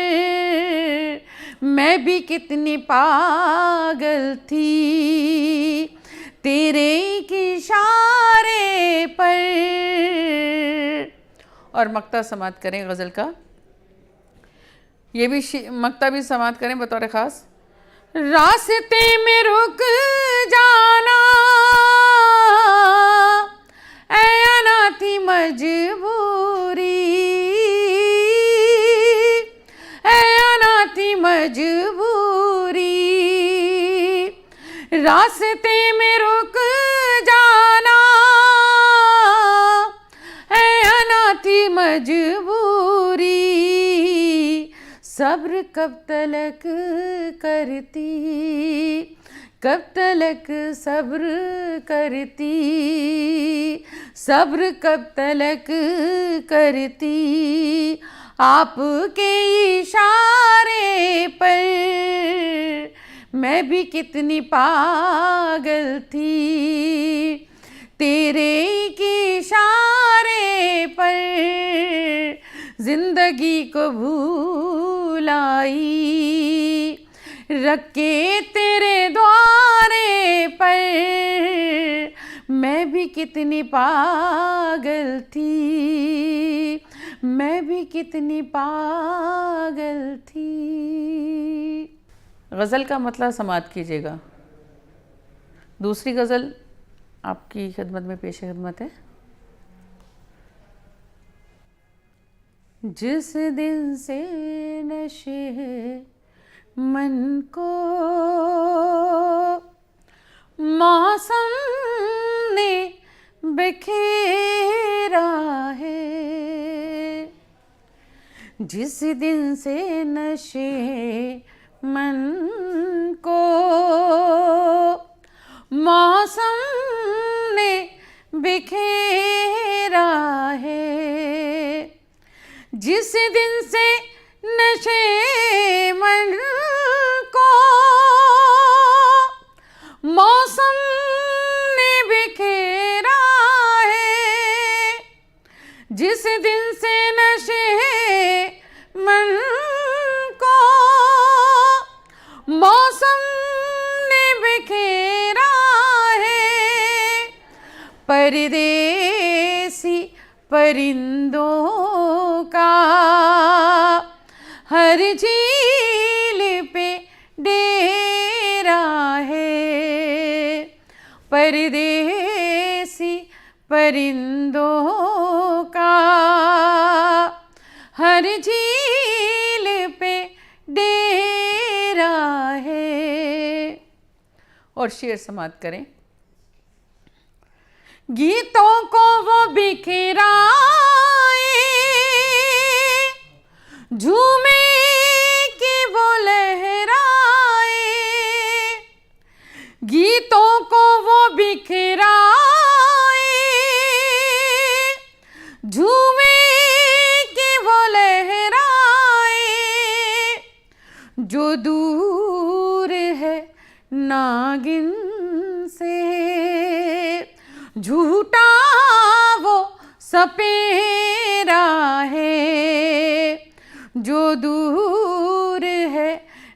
मैं भी कितनी पागल थी, तेरे के इशारे पर। और मक्ता समाअत करें गज़ल का। ये भी मक्ता भी समाअत करें बतौर ख़ास। रास्ते में रुक जाना ऐ अनाथी मजबूरी, ऐ अनाथी मजबूरी, रास्ते में रुक जाना ऐ अनाथी मजबूरी, सब्र कब तलक करती, कब तलक सब्र करती, सब्र कब तलक करती, आपके इशारे पर, मैं भी कितनी पागल थी, तेरे के इशारे पर, जिंदगी को भूल आई, रख के तेरे द्वारे पर, मैं भी कितनी पागल थी, मैं भी कितनी पागल थी। गज़ल का मतलब समाअत कीजिएगा। दूसरी गज़ल आपकी खिदमत में पेश खिदमत है। जिस दिन से नशे मन को मौसम ने बिखेरा है, जिस दिन से नशे मन को मौसम ने बिखेरा है, जिस दिन से नशे मन को मौसम ने बिखेरा है, जिस दिन से नशे मन को मौसम ने बिखेरा है, परदेसी परिंदों का हर झील पे डेरा है, परदेसी परिंदों का हर झील पे डेरा है। और शेर समाअत करें। गीतों को वो बिखराए, झूमे कि वो लहराए, गीतों को वो बिखराए, झूमे कि वो लहराए, जो दूर है नागिन से, झूठा वो सपेरा है। जो दूर है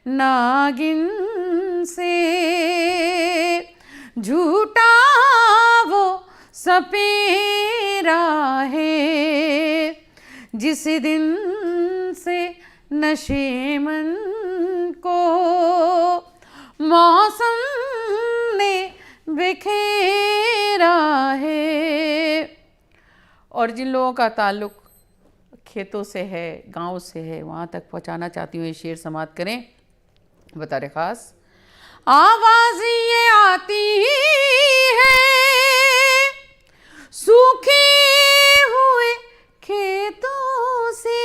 नागिन से, झूठा वो सपेरा है। जिस दिन से नशे मन को मौसम ने बिखेरा है। और जिन लोगों का ताल्लुक़ खेतों से है, गांव से है, वहाँ तक पहुँचाना चाहती हूँ, ये शेर समाप्त करें। बतारे ख़ास आवाज़ ये आती है सूखे हुए खेतों से,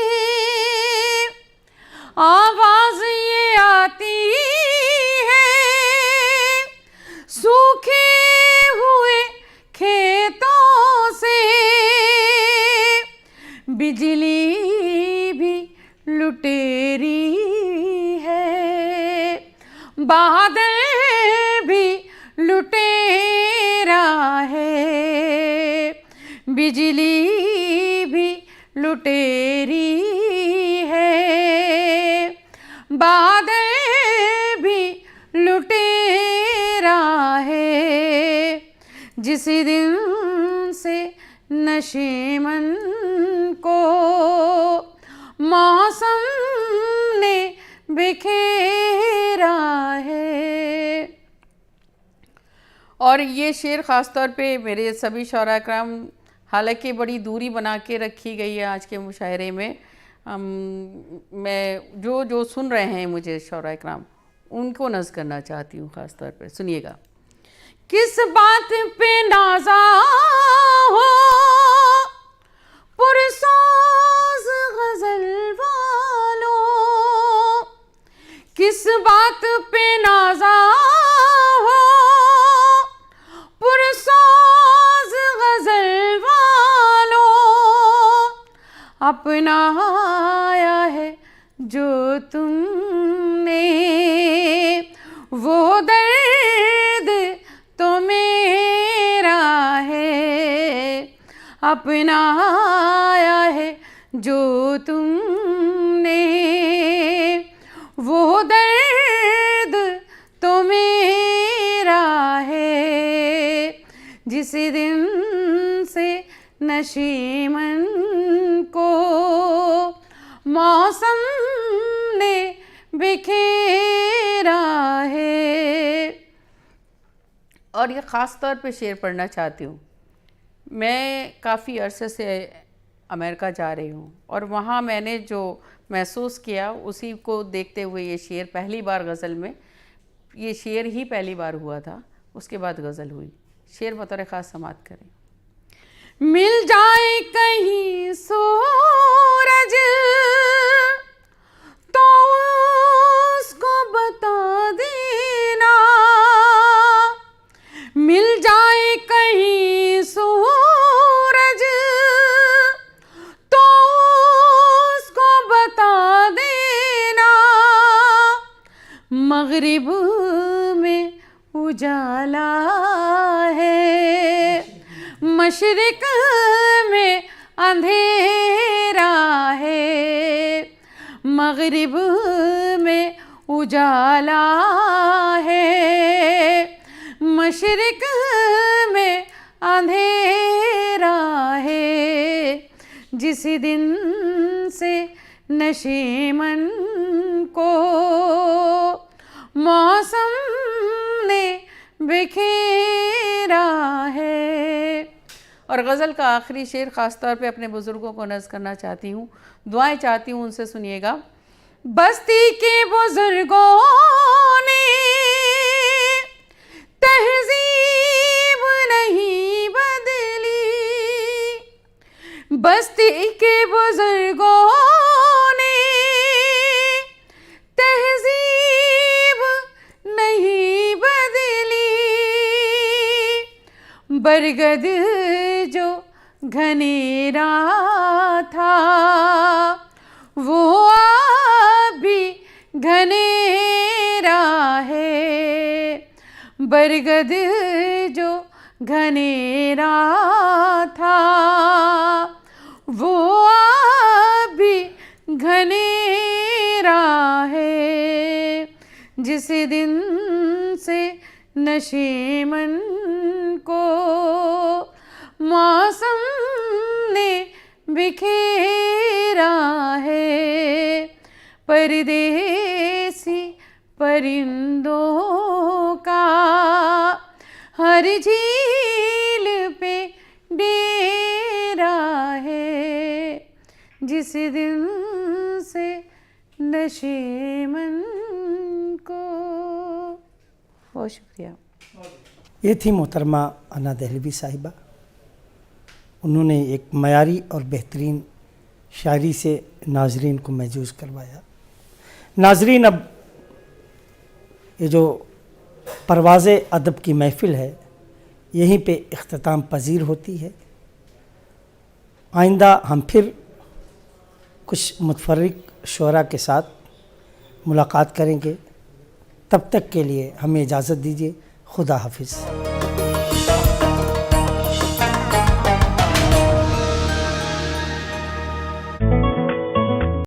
आवाज़ ये आती है सूखे हुए खेतों से। बिजली भी लुटेरी है, बादल भी लुटेरा है। बिजली भी लुटेरी है, बादल भी लुटेरा है। जिस दिन से नशे मन को मौसम ने बिखेरा है। और ये शेर ख़ास तौर पे मेरे सभी शौरा कराम, हालांकि बड़ी दूरी बना के रखी गई है आज के मुशायरे में, मैं जो सुन रहे हैं मुझे शौरा कराम, उनको नज़्म करना चाहती हूँ ख़ास तौर पे। सुनिएगा। किस बात पे नाज़ा हो पुरसोज़ गज़ल वालों, किस बात पे नाज़ा हो पुरसोज़ गज़ल वालों। अपना आया है जो तुमने वो दर्द तो मेरा है। अपना आया है जो तुमने वो दर्द तो मेरा है। जिस दिन से नशे मन को मौसम ने बिखेरा है। और ये ख़ास तौर पे शेर पढ़ना चाहती हूँ। मैं काफ़ी अरसे से अमेरिका जा रही हूँ और वहाँ मैंने जो महसूस किया उसी को देखते हुए ये शेर पहली बार गज़ल में, ये शेर ही पहली बार हुआ था, उसके बाद गज़ल हुई। शेर बतौर ख़ास समाप्त करें। मिल जाए कहीं सूरज तो उसको बता देना, मिल जाए कहीं सूरज तो उसको बता देना। मगरिब में उजाला है, मशरिक में अंधेरा है। मगरिब में उजाला है, मशरिक में अंधेरा है। जिस दिन से नशे मन को मौसम ने बिखेरा है। और गज़ल का आखिरी शेर ख़ास तौर पे अपने बुज़ुर्गों को नज़्म करना चाहती हूँ, दुआएं चाहती हूँ उनसे, सुनिएगा। बस्ती के बुजुर्गों ने तहज़ीब नहीं बदली, बस्ती के बुजुर्गों ने तहज़ीब नहीं बदली। बरगद जो घनेरा था वो अब भी घने बरगद जो घनेरा था वो भी घनेरा है। जिस दिन से नशे मन को मौसम ने बिखेरा है, परदेसी परिंदों का हर झील पे डेरा है। जिस दिन से नशे मन को। बहुत शुक्रिया। ये थी मोहतरमा अना दहलवी साहिबा। उन्होंने एक मयारी और बेहतरीन शायरी से नाजरीन को महजूज़ करवाया। नाजरीन, अब ये जो परवाज़ अदब की महफ़िल है यहीं पे इख्तिताम पजीर होती है। आइंदा हम फिर कुछ मुतफर्रिक शुअरा के साथ मुलाकात करेंगे। तब तक के लिए हमें इजाज़त दीजिए। खुदा हाफिज़।